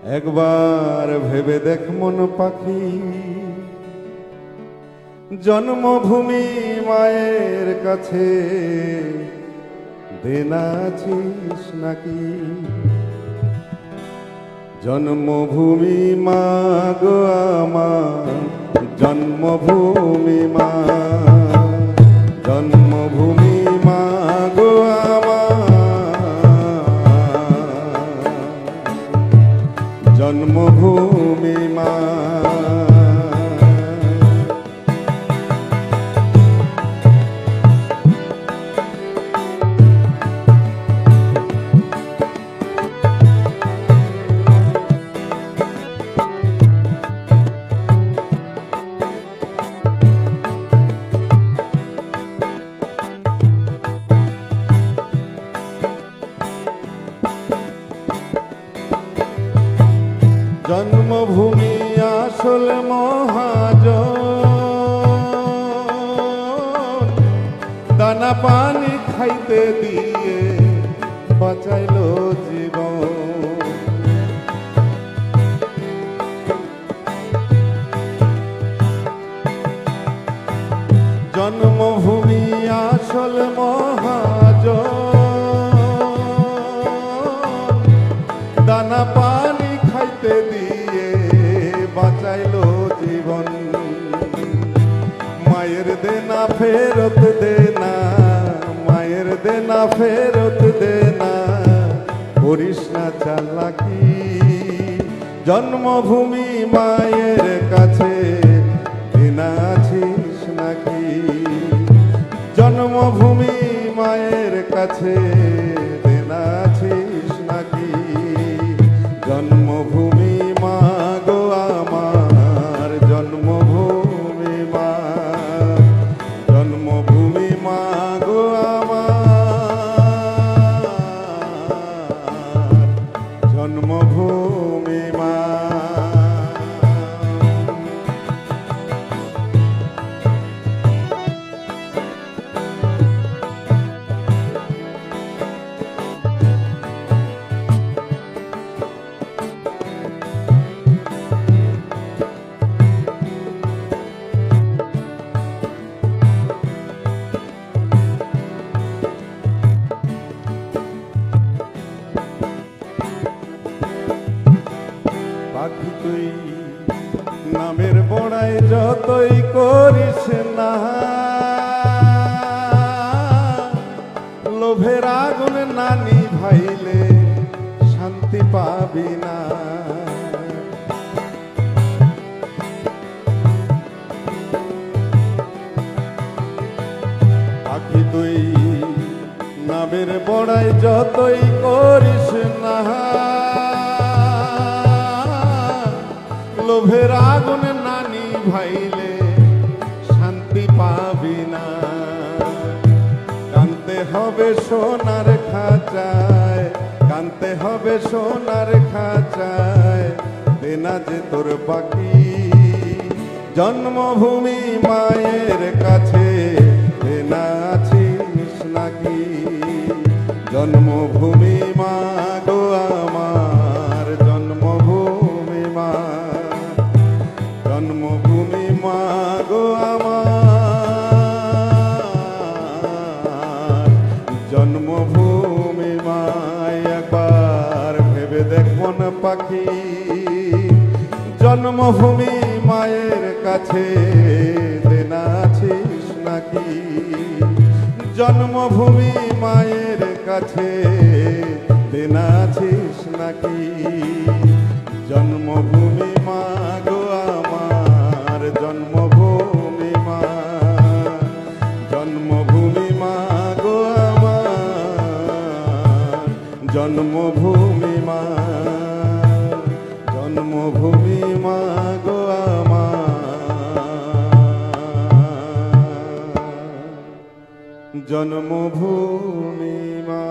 একবার ভেবে দেখ মন পাখি, জন্মভূমি মায়ের কাছে দেনা আছিস নাকি? জন্মভূমি মা গো আমার, জন্মভূমি মা, জন্মভূমি মা গো আমার, জন্মভূমি মা। জন্মভূমি আসল মহাজন, দানা পানি খাইতে দিয়ে বাঁচাইল জীবন। জন্মভূমি আসল মহাজন, দানা পানি খাইতে দিয়ে বাঁচাইল জীবন। মায়ের দেনা ফেরত দেনা, মায়ের দেনা ফেরত দেনা, করিস না চালাকি। জন্মভূমি মায়ের কাছে দেনা আছিস নাকি? জন্মভূমি মায়ের কাছে দেনা আছিস নাকি? জন্মভূমি মা গো আমার, জন্মভূমি মা, জন্মভূমি মা গো আমার, জন্মভূমি মা। পাখি তুই নামের বড়াই যতই করিস না, লোভের আগুন না নিভাইলে শান্তি পাবি না। পাখি তুই নামের বড়াই যতই করিস না, লোভের আগুন না নিভাইলে শান্তি পাবি না। কানতে হবে সোনার খাঁচায়, কানতে হবে সোনার খাঁচায়, দেনা যে তোর বাকি। জন্মভূমি মায়ের কাছে দেনা আছিস নাকি? জন্মভূমি মা গো আমার, জন্মভূমি মা, জন্মভূমি মা গো আমার, জন্মভূমি মা। একবার ভেবে দেখ মন পাখি, জন্মভূমি মায়ের কাছে দেনা আছিস নাকি? জন্মভূমি মায়ের কাছে দেনা আছিস নাকি? জন্মভূমি মা গো আমার, জন্মভূমি মা, জন্মভূমি মা গো আমার, জন্মভূমি মা, জন্মভূমি মা গো আমার, জন্মভূমি মা।